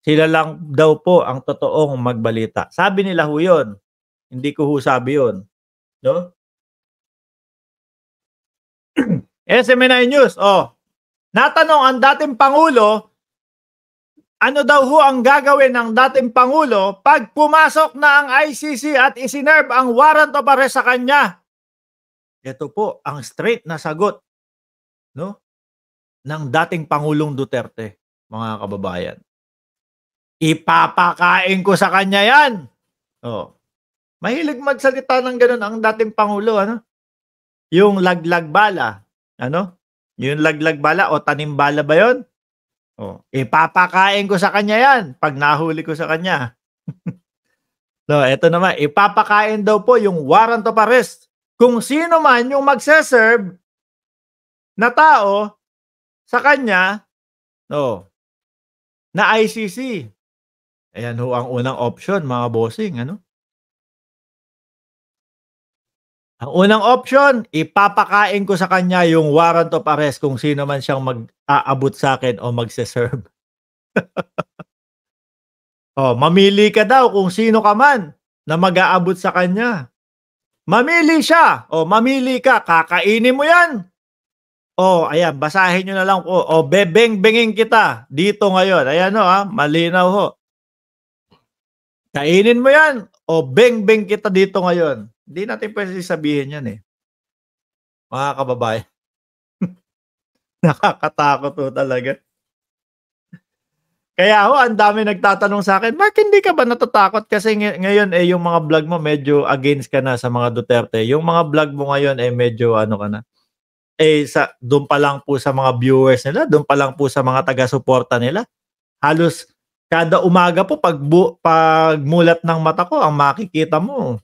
Sila lang daw po ang totoong magbalita. Sabi nila ho yun, hindi ko ho sabi yun, 'no? SMNI News, natanong ang dating pangulo, ano daw ho ang gagawin ng dating pangulo 'pag pumasok na ang ICC at isinerve ang warrant of arrest sa kanya? Ito po ang straight na sagot, 'no, ng dating Pangulong Duterte, mga kababayan. Ipapakain ko sa kanya 'yan. Oh, mahilig magsalita ng gano'n ang dating pangulo, ano? Yung laglag bala, ano? Yung laglag bala o tanim bala ba 'yon? Ipapakain ko sa kanya 'yan 'pag nahuli ko sa kanya. No, eto naman, ipapakain daw po yung warrant of arrest kung sino man yung magse-serve na tao sa kanya, na ICC. Ayan ho ang unang option, mga bossing, ano? Ang unang option, ipapakain ko sa kanya yung warrant of arrest kung sino man siyang mag-aabot sa'kin o magse-serve. Mamili ka daw kung sino ka man na mag-aabot sa kanya. Mamili siya, mamili ka, kakainin mo 'yan. Ayan, basahin niyo na lang po, bebeng-bengin kita dito ngayon. Ayan malinaw ho. Kainin mo 'yan o beng-beng kita dito ngayon. Hindi natin puwede sabihin 'yan, mga kababayan. Nakakatakot ho talaga. Kaya ho ang dami nagtatanong sa'kin, "Mark, hindi ka ba natatakot kasi ngayon, yung mga vlog mo medyo against ka na sa mga Duterte. Yung mga vlog mo ngayon, medyo ano ka na." Dun pa lang po sa mga viewers nila, dun pa lang po sa mga taga-suporta nila, halos kada umaga po pagmulat ng mata ko ang makikita mo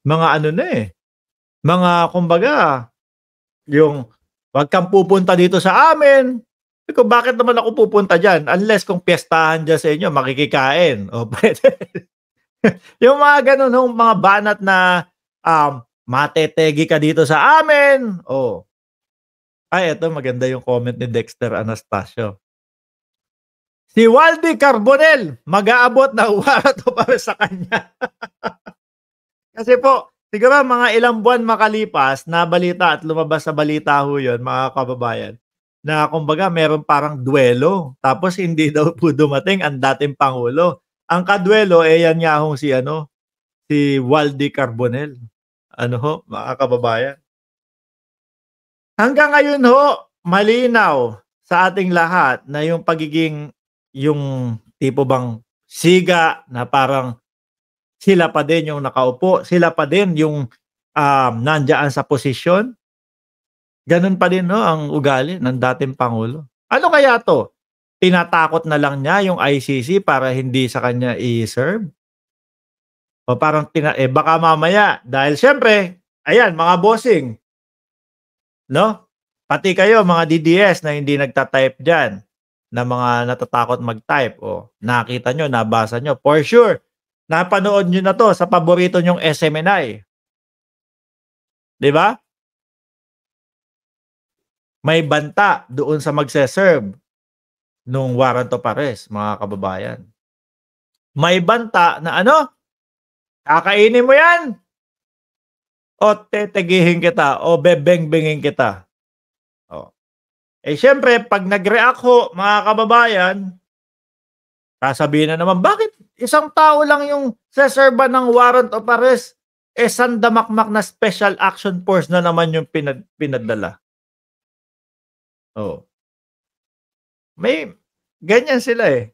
mga ano na, mga kumbaga yung, "Wag kang pupunta dito sa amin." Sabi ko, "Bakit naman ako pupunta diyan? Unless kung piyestahan diyan sa inyo, makikikain." Puwede. Yung mga gano'n hong mga banat na, "Matetegi ka dito sa amin." Eto maganda yung comment ni Dexter Anastasio. Si Waldy Carbonell mag-aabot ng warrant of arrest sa kanya. Kasi po, siguro mga ilang buwan makalipas nabalita at lumabas sa balita ho yun, mga kababayan, na kumbaga meron parang duelo, tapos hindi daw po dumating ang dating pangulo. Ang kaduelo, yan nga hong si Waldy Carbonell. Ano ho, mga kababayan? Hanggang ngayon ho, malinaw sa ating lahat na yung pagiging yung tipo bang siga na parang sila pa din yung nakaupo, sila pa din yung, nandiyaan sa posisyon. Gano'n pa din ho ang ugali ng dating pangulo. Ano kaya 'to? Tinatakot na lang niya yung ICC para hindi sa kanya i-serve? O parang baka mamaya dahil siyempre ayan mga bossing, 'no? Pati kayo mga DDS na hindi nagta-type diyan, na mga natatakot mag-type, nakita niyo, nabasa niyo, for sure napanood niyo na 'to sa paborito niyong SMNI, 'di ba? May banta doon sa magse-serve nung warrant of arrest, mga kababayan. May banta na ano, "Kakainin mo 'yan o tetegihin kita o bebeng-bengin kita." Oh, siyempre 'pag nag-react ho, mga kababayan, sasabihin na naman, "Bakit isang tao lang yung seserban ng warrant of arrest, sandamakmak na special action force na naman yung pinadala." Oh, may ganyan sila,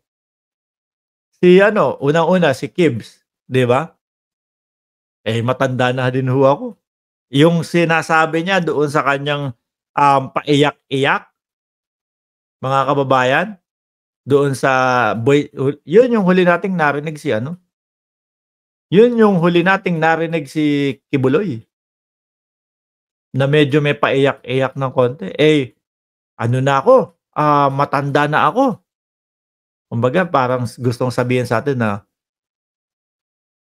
Si unang-una si Kibbs, 'di ba? Matanda na din ho ako. Yung sinasabi niya doon sa kanyang, paiyak-iyak, mga kababayan, doon sa yun yung huli nating narinig yun yung huli nating narinig si Kibuloy, na medyo may paiyak-iyak ng konti. Ano na ako, matanda na ako. Kumbaga parang gustong sabihin sa'tin na,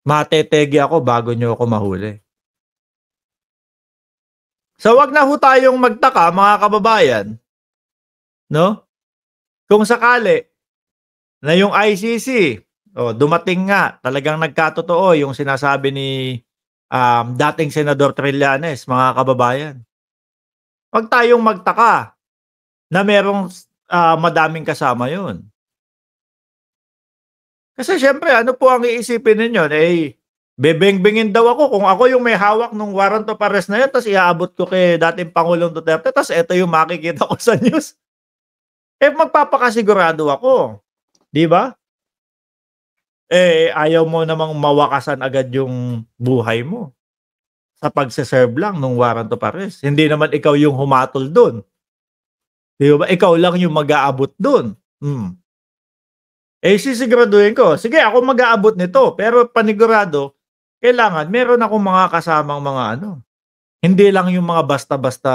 "Matetegi ako bago niyo ako mahuli." So, wag na ho tayong magtaka, mga kababayan, 'no, kung sakali na yung ICC, dumating nga, talagang nagkatotoo yung sinasabi ni dating Senador Trillanes, mga kababayan. Huwag tayong magtaka na merong madaming kasama yun. Kasi siyempre, ano po ang iisipin ninyo? Bebeng-bengin daw ako kung ako yung may hawak ng warrant of arrest na yun, tapos iaabot ko kay dating Pangulong Duterte, tapos ito yung makikita ko sa news. Magpapakasigurado ako. Di ba? Ayaw mo namang mawakasan agad yung buhay mo sa pagse-serve lang ng warrant of arrest. Hindi naman ikaw yung humatol dun. Di ba? Ikaw lang yung mag-aabot dun. Sisiguraduhin ko, sige ako mag-aabot nito, pero panigurado, kailangan meron akong mga kasamang mga hindi lang yung mga basta-basta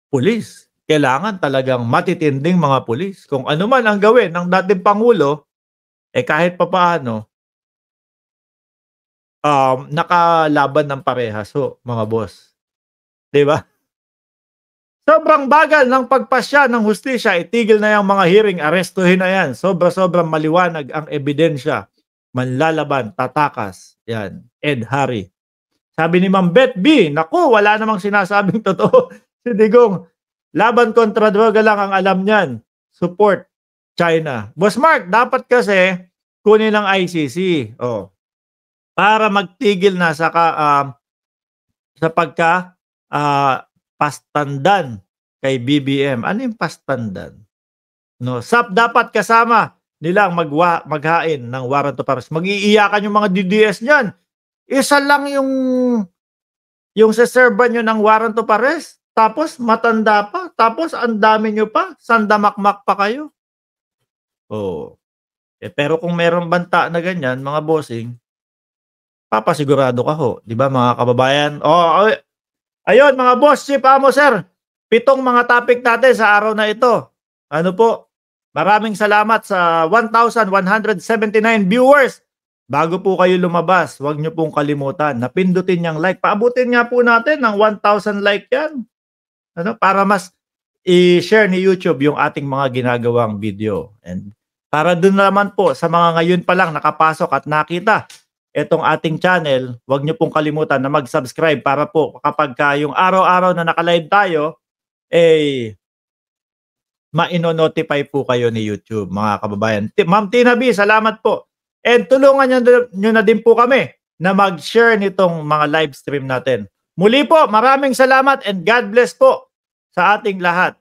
pulis. Kailangan talagang matitinding mga pulis. Kung ano man ang gawin ng dating Pangulo, kahit papaano, nakalaban ng parehas ho, mga boss. 'Di ba? Sobrang bagal ng pagpasya ng hustisya, itigil na yang mga hearing, arestuhin na yan. Sobra-sobrang maliwanag ang ebidensya. Manlalaban, tatakas. Yan, Ed Harry. Sabi ni Ma'am Beth B, naku, wala namang sinasabing totoo. Si Digong, laban kontra droga lang ang alam niyan. Support China. Boss Mark, dapat kasi kunin ng ICC. Para magtigil na sa pastandan kay BBM. Ano yung pastandan? SAP dapat kasama nilang maghain ng warrant of arrest. Mag-iiyakan yung mga DDS niyan. Isa lang yung seserban nyo ng warrant of arrest. Tapos matanda pa. Tapos ang dami nyo pa. Sandamakmak pa kayo. Pero kung meron banta na ganyan, mga bossing, papasigurado ka ho. Di ba mga kababayan? Ayun mga boss, Chief Amo Sir. 7 mga topic natin sa araw na ito. Ano po? Maraming salamat sa 1,179 viewers. Bago po kayo lumabas, huwag nyo pong kalimutan na pindutin yung like. Paabutin nga po natin ng 1,000 like yan. Para mas i-share ni YouTube yung ating mga ginagawang video. And para dun naman po sa mga ngayon pa lang nakapasok at nakita etong ating channel, huwag nyo pong kalimutan na mag-subscribe para po kapag yung araw-araw na naka-live tayo, ma-ino-notify po kayo ni YouTube, mga kababayan. Ma'am Tina B, salamat po. And tulungan nyo na din po kami na mag-share nitong mga live stream natin. Muli po, maraming salamat and God bless po sa ating lahat.